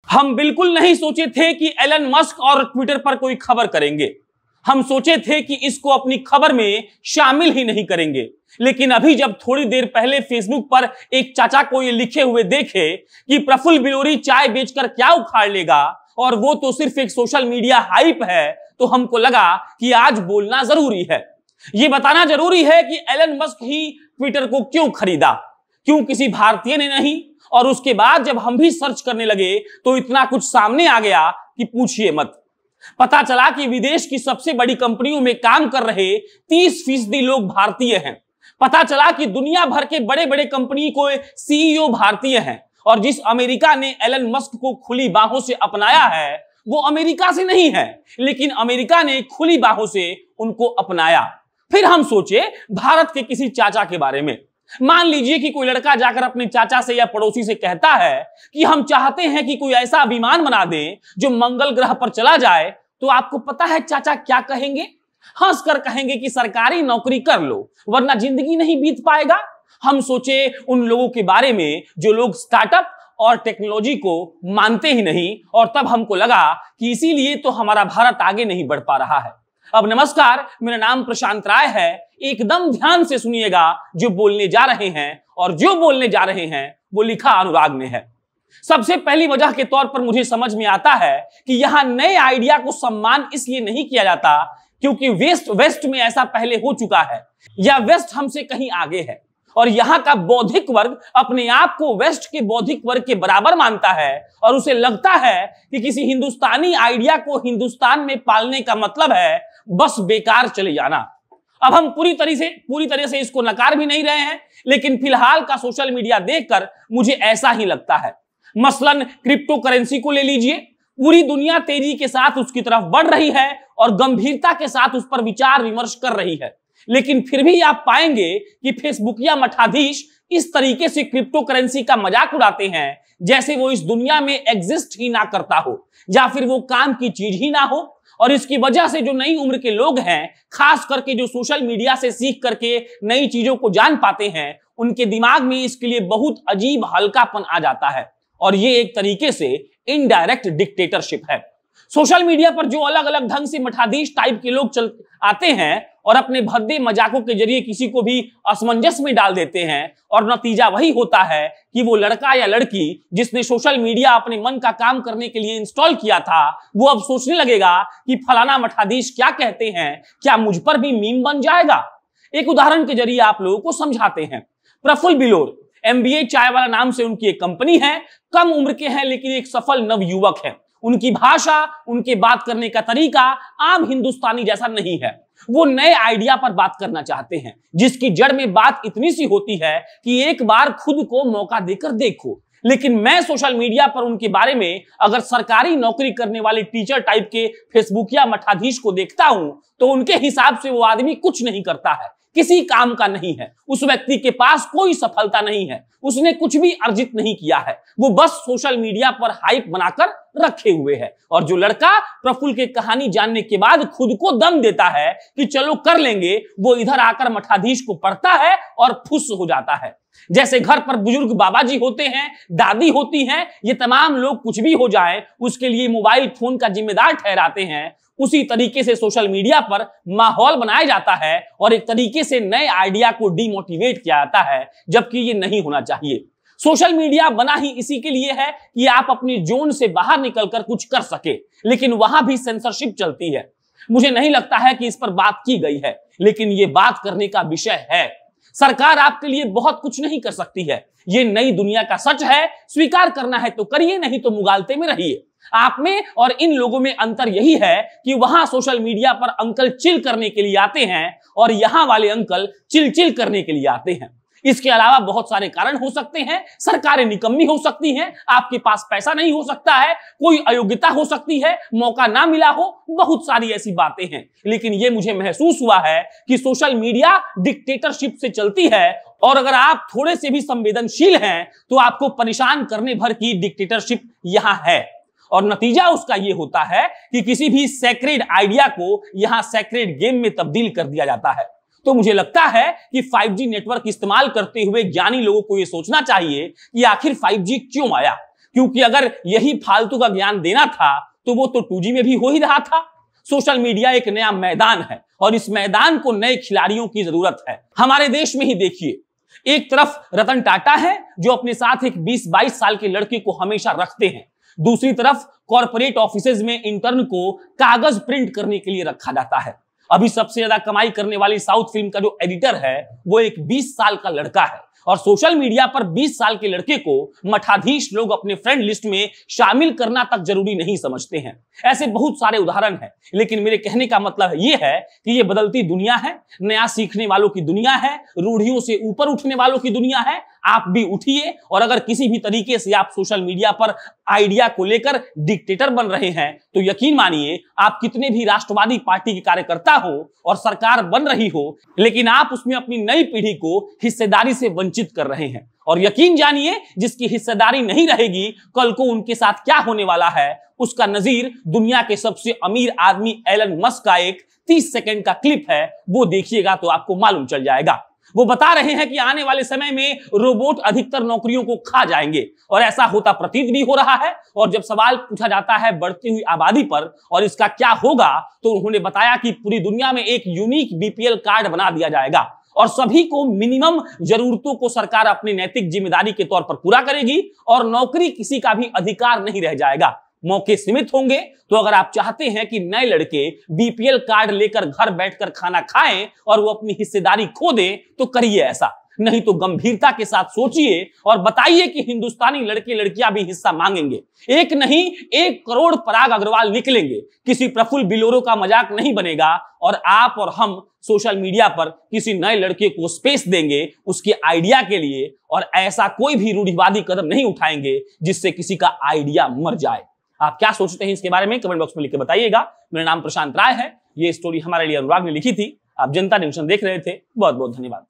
हम बिल्कुल नहीं सोचे थे कि एलन मस्क और ट्विटर पर कोई खबर करेंगे। हम सोचे थे कि इसको अपनी खबर में शामिल ही नहीं करेंगे। लेकिन अभी जब थोड़ी देर पहले फेसबुक पर एक चाचा को ये लिखे हुए देखे कि प्रफुल्ल बिलोरी चाय बेचकर क्या उखाड़ लेगा और वो तो सिर्फ एक सोशल मीडिया हाइप है, तो हमको लगा कि आज बोलना जरूरी है। ये बताना जरूरी है कि एलन मस्क ही ट्विटर को क्यों खरीदा, क्यों किसी भारतीय ने नहीं। और उसके बाद जब हम भी सर्च करने लगे तो इतना कुछ सामने आ गया कि पूछिए मत। पता चला कि विदेश की सबसे बड़ी कंपनियों में काम कर रहे 30% लोग भारतीय हैं। पता चला कि दुनिया भर के बड़े बड़े कंपनी को सीईओ भारतीय हैं। और जिस अमेरिका ने एलन मस्क को खुली बाहों से अपनाया है वो अमेरिका से नहीं है, लेकिन अमेरिका ने खुली बाहों से उनको अपनाया। फिर हम सोचे भारत के किसी चाचा के बारे में। मान लीजिए कि कोई लड़का जाकर अपने चाचा से या पड़ोसी से कहता है कि हम चाहते हैं कि कोई ऐसा विमान बना दें जो मंगल ग्रह पर चला जाए, तो आपको पता है चाचा क्या कहेंगे? हंसकर कहेंगे कि सरकारी नौकरी कर लो वरना जिंदगी नहीं बीत पाएगा। हम सोचे उन लोगों के बारे में जो लोग स्टार्टअप और टेक्नोलॉजी को मानते ही नहीं, और तब हमको लगा कि इसीलिए तो हमारा भारत आगे नहीं बढ़ पा रहा है। अब नमस्कार, मेरा नाम प्रशांत राय है। एकदम ध्यान से सुनिएगा जो बोलने जा रहे हैं, और जो बोलने जा रहे हैं वो लिखा अनुराग ने है। सबसे पहली वजह के तौर पर मुझे समझ में आता है कि यहां नए आइडिया को सम्मान इसलिए नहीं किया जाता क्योंकि वेस्ट में ऐसा पहले हो चुका है, या वेस्ट हमसे कहीं आगे है। और यहाँ का बौद्धिक वर्ग अपने आप को वेस्ट के बौद्धिक वर्ग के बराबर मानता है, और उसे लगता है कि किसी हिंदुस्तानी आइडिया को हिंदुस्तान में पालने का मतलब है बस बेकार चले जाना। अब हम पूरी तरह से इसको नकार भी नहीं रहे हैं, लेकिन फिलहाल का सोशल मीडिया देखकर मुझे ऐसा ही लगता है। मसलन क्रिप्टो करेंसी को ले लीजिए, पूरी दुनिया तेजी के साथ उसकी तरफ बढ़ रही है और गंभीरता के साथ उस पर विचार विमर्श कर रही है। लेकिन फिर भी आप पाएंगे कि फेसबुकिया मठाधीश इस तरीके से क्रिप्टो करेंसी का मजाक उड़ाते हैं जैसे वो इस दुनिया में एग्जिस्ट ही ना करता हो, या फिर वो काम की चीज ही ना हो। और इसकी वजह से जो नई उम्र के लोग हैं, खास करके जो सोशल मीडिया से सीख करके नई चीजों को जान पाते हैं, उनके दिमाग में इसके लिए बहुत अजीब हल्कापन आ जाता है। और ये एक तरीके से इनडायरेक्ट डिक्टेटरशिप है। सोशल मीडिया पर जो अलग अलग ढंग से मठाधीश टाइप के लोग चल आते हैं और अपने भद्दे मजाकों के जरिए किसी को भी असमंजस में डाल देते हैं, और नतीजा वही होता है कि वो लड़का या लड़की जिसने सोशल मीडिया अपने मन का काम करने के लिए इंस्टॉल किया था, वो अब सोचने लगेगा कि फलाना मठाधीश क्या कहते हैं, क्या मुझ पर भी मीम बन जाएगा। एक उदाहरण के जरिए आप लोगों को समझाते हैं। प्रफुल्ल बिलोर MBA चाय वाला नाम से उनकी एक कंपनी है। कम उम्र के हैं लेकिन एक सफल नवयुवक है। उनकी भाषा, उनके बात करने का तरीका आम हिंदुस्तानी जैसा नहीं है। वो नए आइडिया पर बात करना चाहते हैं जिसकी जड़ में बात इतनी सी होती है कि एक बार खुद को मौका देकर देखो। लेकिन मैं सोशल मीडिया पर उनके बारे में अगर सरकारी नौकरी करने वाले टीचर टाइप के फेसबुकिया मठाधीश को देखता हूं तो उनके हिसाब से वो आदमी कुछ नहीं करता है, किसी काम का नहीं है। उस व्यक्ति के पास कोई सफलता नहीं है, उसने कुछ भी अर्जित नहीं किया है। वो बस सोशल मीडिया पर हाइप बनाकर रखे हुए है। और जो लड़का प्रफुल्ल की कहानी जानने के बाद खुद को दम देता है कि चलो कर लेंगे, वो इधर आकर मठाधीश को पढ़ता है और फुस हो जाता है। जैसे घर पर बुजुर्ग बाबा जी होते हैं, दादी होती हैं, ये तमाम लोग कुछ भी हो जाए उसके लिए मोबाइल फोन का जिम्मेदार ठहराते हैं, उसी तरीके से सोशल मीडिया पर माहौल बनाया जाता है और एक तरीके से नए आइडिया को डिमोटिवेट किया जाता है, जबकि ये नहीं होना चाहिए। सोशल मीडिया बना ही इसी के लिए है कि आप अपनी जोन से बाहर निकलकर कुछ कर सके, लेकिन वहां भी सेंसरशिप चलती है। मुझे नहीं लगता है कि इस पर बात की गई है, लेकिन ये बात करने का विषय है। सरकार आपके लिए बहुत कुछ नहीं कर सकती है, ये नई दुनिया का सच है। स्वीकार करना है तो करिए, नहीं तो मुगालते में रहिए। आप में और इन लोगों में अंतर यही है कि वहां सोशल मीडिया पर अंकल चिल करने के लिए आते हैं और यहां वाले अंकल चिल करने के लिए आते हैं। इसके अलावा बहुत सारे कारण हो सकते हैं। सरकारें निकम्मी हो सकती हैं, आपके पास पैसा नहीं हो सकता है, कोई अयोग्यता हो सकती है, मौका ना मिला हो, बहुत सारी ऐसी बातें हैं। लेकिन ये मुझे महसूस हुआ है कि सोशल मीडिया डिक्टेटरशिप से चलती है, और अगर आप थोड़े से भी संवेदनशील हैं तो आपको परेशान करने भर की डिक्टेटरशिप यहां है। और नतीजा उसका यह होता है कि किसी भी सैक्रेड आइडिया को यहां सैक्रेड गेम में तब्दील कर दिया जाता है। तो मुझे लगता है कि 5G नेटवर्क इस्तेमाल करते हुए ज्ञानी लोगों को यह सोचना चाहिए कि आखिर 5G क्यों आया। क्योंकि अगर यही फालतू का ज्ञान देना था तो वो तो 2G में भी हो ही रहा था। सोशल मीडिया एक नया मैदान है और इस मैदान को नए खिलाड़ियों की जरूरत है। हमारे देश में ही देखिए, एक तरफ रतन टाटा है जो अपने साथ एक 20-22 साल के लड़के को हमेशा रखते हैं, दूसरी तरफ कॉर्पोरेट ऑफिसेज में इंटर्न को कागज प्रिंट करने के लिए रखा जाता है। अभी सबसे ज्यादा कमाई करने वाली साउथ फिल्म का जो एडिटर है वो एक 20 साल का लड़का है और सोशल मीडिया पर 20 साल के लड़के को मठाधीश लोग अपने फ्रेंड लिस्ट में शामिल करना तक जरूरी नहीं समझते हैं। ऐसे बहुत सारे उदाहरण हैं, लेकिन मेरे कहने का मतलब यह है कि ये बदलती दुनिया है, नया सीखने वालों की दुनिया है, रूढ़ियों से ऊपर उठने वालों की दुनिया है। आप भी उठिए और अगर किसी भी तरीके से आप सोशल मीडिया पर आइडिया को लेकर डिक्टेटर बन रहे हैं तो यकीन मानिए, आप कितने भी राष्ट्रवादी पार्टी के कार्यकर्ता हो और सरकार बन रही हो, लेकिन आप उसमें अपनी नई पीढ़ी को हिस्सेदारी से वंचित कर रहे हैं। और यकीन जानिए, जिसकी हिस्सेदारी नहीं रहेगी, कल को उनके साथ क्या होने वाला है उसका नजीर दुनिया के सबसे अमीर आदमी एलन मस्क का एक 30 सेकंड का क्लिप है, वो देखिएगा तो आपको मालूम चल जाएगा। वो बता रहे हैं कि आने वाले समय में रोबोट अधिकतर नौकरियों को खा जाएंगे और ऐसा होता प्रतीत भी हो रहा है। और जब सवाल पूछा जाता है बढ़ती हुई आबादी पर और इसका क्या होगा, तो उन्होंने बताया कि पूरी दुनिया में एक यूनिक बीपीएल कार्ड बना दिया जाएगा और सभी को मिनिमम जरूरतों को सरकार अपनी नैतिक जिम्मेदारी के तौर पर पूरा करेगी और नौकरी किसी का भी अधिकार नहीं रह जाएगा। मौके सीमित होंगे, तो अगर आप चाहते हैं कि नए लड़के बीपीएल कार्ड लेकर घर बैठकर खाना खाएं और वो अपनी हिस्सेदारी खो दें, तो करिए ऐसा। नहीं तो गंभीरता के साथ सोचिए और बताइए कि हिंदुस्तानी लड़के लड़कियां भी हिस्सा मांगेंगे। एक नहीं, 1 करोड़ पराग अग्रवाल निकलेंगे। किसी प्रफुल्ल बिलोरो का मजाक नहीं बनेगा और आप और हम सोशल मीडिया पर किसी नए लड़के को स्पेस देंगे उसके आइडिया के लिए, और ऐसा कोई भी रूढ़िवादी कदम नहीं उठाएंगे जिससे किसी का आइडिया मर जाए। आप क्या सोचते हैं इसके बारे में कमेंट बॉक्स में लिख के बताइएगा। मेरा नाम प्रशांत राय है। ये स्टोरी हमारे लिए अनुराग ने लिखी थी। आप जनता न्यूज़ देख रहे थे। बहुत बहुत धन्यवाद।